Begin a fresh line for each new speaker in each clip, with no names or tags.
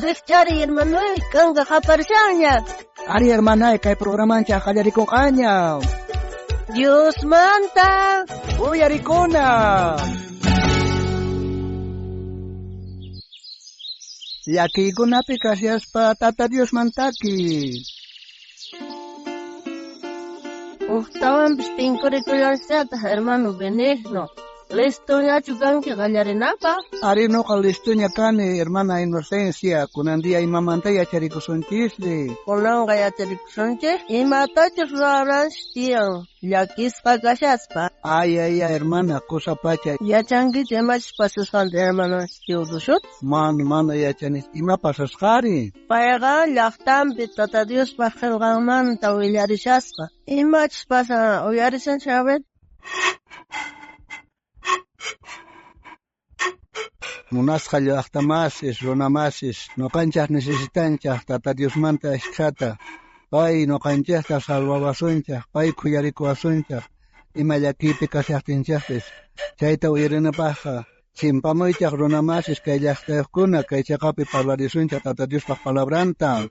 Chari hermano, kanga kaparsaña.
Ari hermana, kay programancha kallarikong kanya.
Dios manta.
Uyarikuna. Yakikunapi kasyaspa tata Dios mantaki.
Estaban pinkurikulonsata, hermano Benigno. Listo ya chukan que gallarenapa.
Ari no kalistunya kani hermana Inocencia, kunandia imamantaya charikusonchisli.
Kunan gaya charikusonchisli. Imata chusraran stian. Yakispa gashaspa.
Ay, hermana, cosa pacha.
Ya changi temach pasuskan hermano stiudushut.
Man, ya chanis. Ima pasaskari.
Payaga laktan pitata Dios pajelgaman ta uyarishaspa. Imach pasa uyarisan chabet.
Munasqa llaqtamasis, runamasis, noqanchaq necesitanchaq tata Dios manta iskata. Pay noqanchaqta salvawasunchaq, pay khuyarikuwasunchaq, ima llakipi kasaqtinchaqpis. Chayta uyarinapaqqa, chimpamuychaq runamasis kay llaqtayuqkuna kay chaqapi parlarisunchaq tata Diospaq palabranta.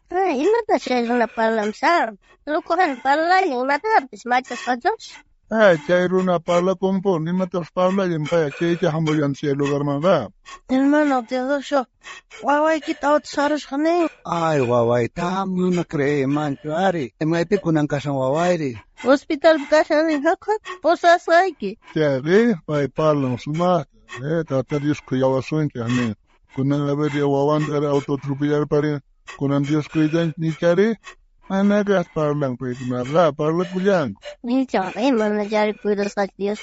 Imata chay runa parlamsar. Lukuhan parlayin imatapis machas patos.
Chay runa parla compon, imatas parla yempaya, chay hamboyan cielo garmanga.
Hermano Teodosio, guaway kita otsaros kaning.
Ay, waway, tamo na cree, mancho, ari. Maypi kunang kasang wawayri.
Hospital kasan ni hakot, posas laiki.
Chay pay parla sumat, tata Dios kuyawasuncha, kunan laberi wawandara autotropillar pare, kunan Dios kuidan ni chari. Anagas parlang pwede marla, parla kulang.
Ni chari manajari cuidas like Dios.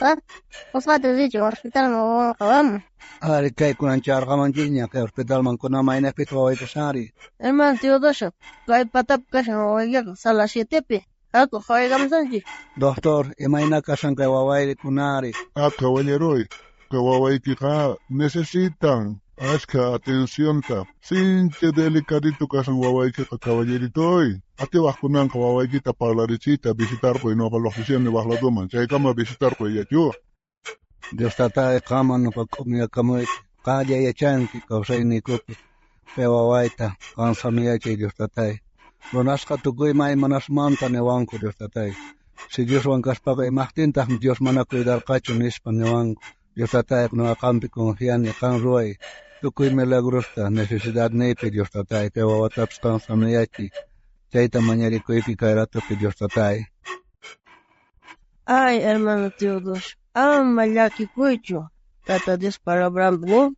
Osva de hospital mo kawam.
Ari kay kunang charkamanjinya kay hospital man kunamay na pitwaway kasari.
Hermano Teodosio, kay patap kasan wawaya sala 7 pe. Ako kay gamsanji.
Doktor, imay na kasang kay waway kunari.
Caballeroy, kawaway kika necesitan aska atención ta. Sinche delicadito kasang waway kika caballeritoy. Ate wakunan kawaway kita parlarisita visitar ko ino la oficina de Bahladoman. Chay kama visitar ko yacho.
Dios tata kama no pagkumya kamoy kaya yachanti kausay ni kupi. Pewawaita kansamiya chay Dios tatay. Donas ka tugoy may manas manta newanko Dios tatay. Si Dios wankas pa kay mahtinta Dios mana cuidar kacho nispan newanko. Dios tatay no akampi kong hiyan kan ruay. Tukoy milagros ta necesidad nepe Dios tatay pewawataps kansamiya chay. Chayta mañari kuipi kairato que Dios tatay.
Ay, hermano Teodosio, ama llaki kuicho. Tata Dios para brambni.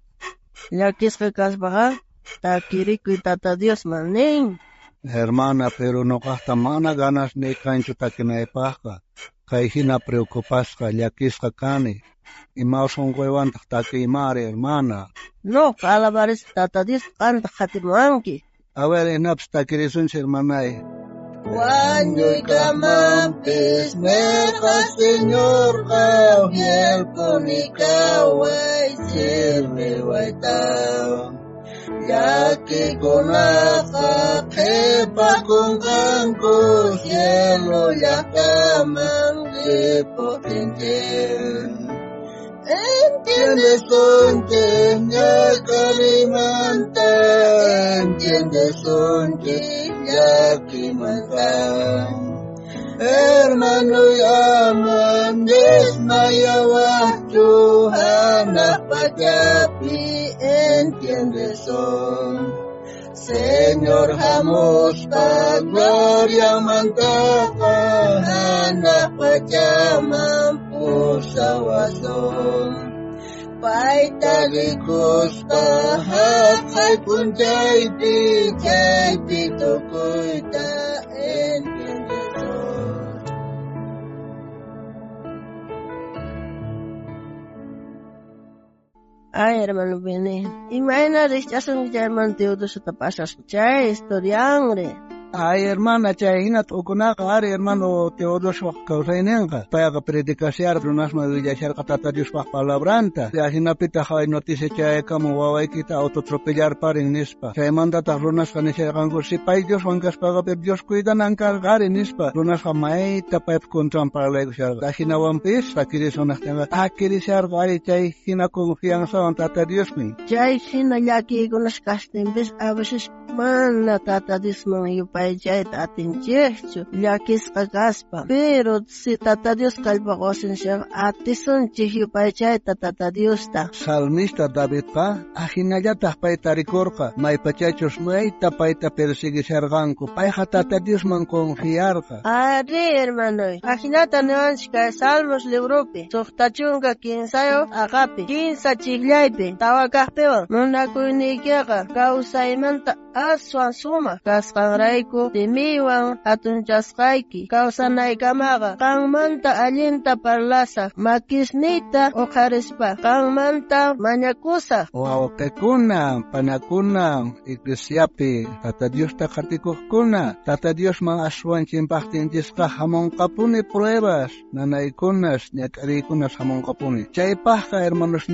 Llakis que kasbaha, takiriku y tata Dios maning.
Hermana, pero no gasta mana ganas ni cancho takinaipaja. Kaihina preocupasca, llakisca cani. Y más un huevan takimare, hermana.
No, calabares tata Dios canta jatimuanki.
A ver, enaps takirisun hermanay.
Cuando y camampes, meja Señor, el conicaway, sirve guaitao. Ya que con aja, jepa con canco, cielo ya caman de potente. Entiendes sonche, ya carimanta, entiendes sonche, ya quimanta. Hermano llaman, desmayawachu, hana payapi, entiendes son. Señor Jamuspa, gloria mantaja, hana payaman, pusawason. Paita likuspa, hapay punjaypi, jaypi tukuita, entiendes. Ay, hermano Bene, imagina rechazo mi hermano Teodosio te pasa a escuchar historiangre.
Ay hermana chayhina t'ukunaqa ari hermano Teodoshwaq kawsayninqa payqa predicasyar runasma willasharqa Tata Diospaq palabranta hinapita hay noticia chaykamun wawaykita autotropellar parin nispa chaymantataq runasqa nisharqanku sipay Dioswan kaspaqa Dios cuidananqa ari nispa runasqa mayta paypa contran parlaykusharqa hinawanpis takirisунaqtinqa takirisharqa ari chay hina confianzawan Tata Diosmi
Chay hina llakikunash kastinpis a veces mana Tata Diosman yupay chayta atinchikchu llakisqa kaspa pero si Tata Dios kallpaqwasinchik atisunchik yupay chayta Tata Diosta
Salmista Davidqa ahinallataq payta rikurqa maypachachus mayta payta persiguisharqanku payqa Tata Diosman confiarqa
Ari hermanoy ahinata niwanchik kay Salmos libropi suqtachunqa kinsayo aqapi kinsa chiklaypi tawakaqpiwan munakuynikiqa kawsaymanta aswan sumaq kasqanrayku timiwan atunchasqayki kawsanaykamaqa qanmanta allinta parlasaq makisniyta uqarispa qanmanta mañakusaq
wawqiykuna panakuna iglesiapi Tata Diosta qatikuqkuna Tata Diosman aswan chimpaqtinchisqa hamunqapuni pruebas nanaykunas ñak'ariykunas hamunqapuni chaypaqqa hermanas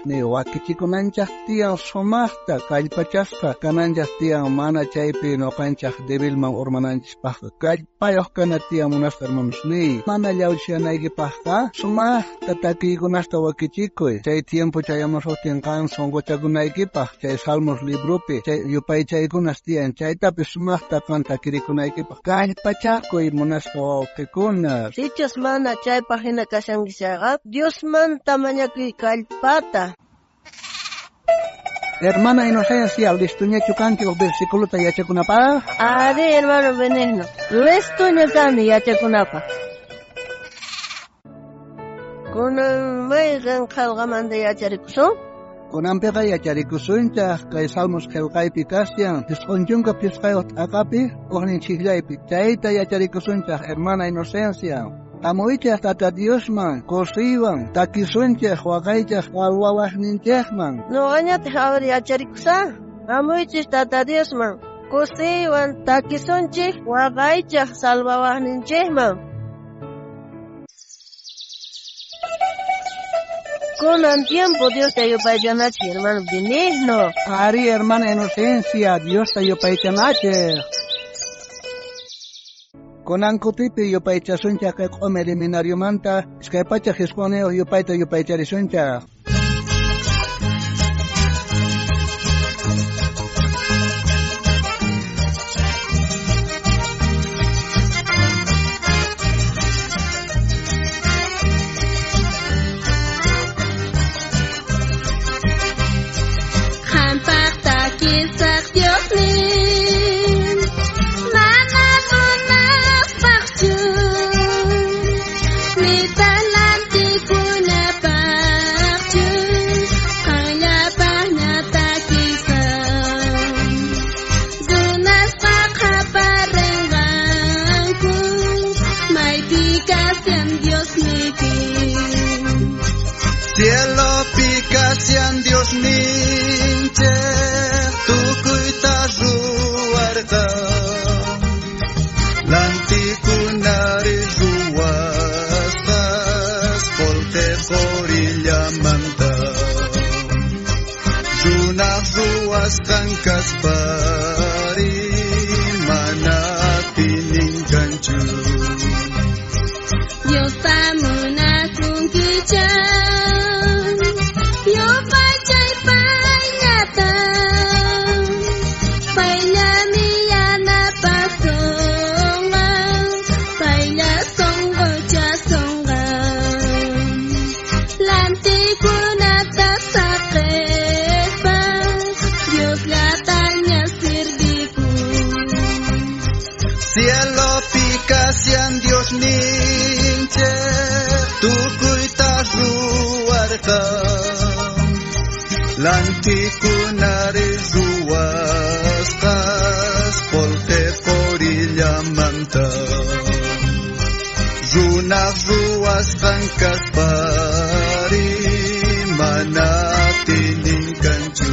ni wakichikunanchaq tiyan sumaqta kallpachasqa kananchaq tiyan mana chaypi noqanchaq debilman urmananchispaqqa kallpayuq kana tiyan munasqa hermanos ni mana llawchanaykipaqqa sumaqta takiykunasta wakichikuy chay tiempo chayaman sutinqan sunquchakunaykipaq chay Salmos libropi chay yupay chaykunas tiyan chaytapi sumaqta kan takirikunaykipaq kallpachakuy munasqa wawqikuna
Sichus mana chaypaq hina kashankishaqa Diosmanta mañakuy kallpata
Hermana Inocencia, listuñachu kanki o versículo yachakunapaq?
Ari hermano Benigno, listuña kani yachakunapaq. Kunan mayqan qhawqamanta yacharikusun?
Kunanpiqa yacharikusunchaq kay Salmos qillqaypi kasyan pisqunchunqa pisqayuq t'aqapi uqnin chiklaypi chayta yacharikusunchaq hermana Inocencia Amuychaq Tata Diosman kusiywan takisunchaq waqaychaq wawaqninchaqman
Nuqañataq awri yacharikusa amuychik Tata Diosman kusiywan takisunchik waqaychaq salvawaqninchikman Kunan tiempo Dios te yupaychanachi hermano Benigno
Ari hermana Inocencia Dios te yupaychanachi Kunan kutipi yupaychasunchaq kay q'umi liminariumanta iskaypachaq Hispaneo yupayta yupaycharisunchaq
Cielo pikasian Dios ninche tukuita ruarga lantikunari ruastas polte korillamanta runaq ruas kankas pari mana tininkanchu
Dios tamuna kungkichan Yo pachay pañata Paila miyana pasonga Paila songo chasonga Lantikunata sakepa Dios latanya sirviku
Cielo pikasian Dios ninche tukuita ruarga lantikunari ruastas polte korillamanta runaq ruas kankas pari mana tininkanchu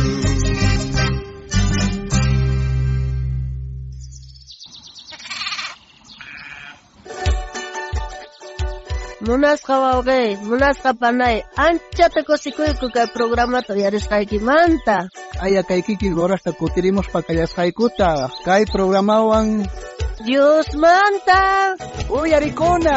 munasqa wawqi, munasqa panay, anchata kusikuyku kay programata yarisqaykimanta.
Aya kaykiki horasta kutirimos pakayasqaykuta. Kay programawan
Dios manta.
uyarikuna.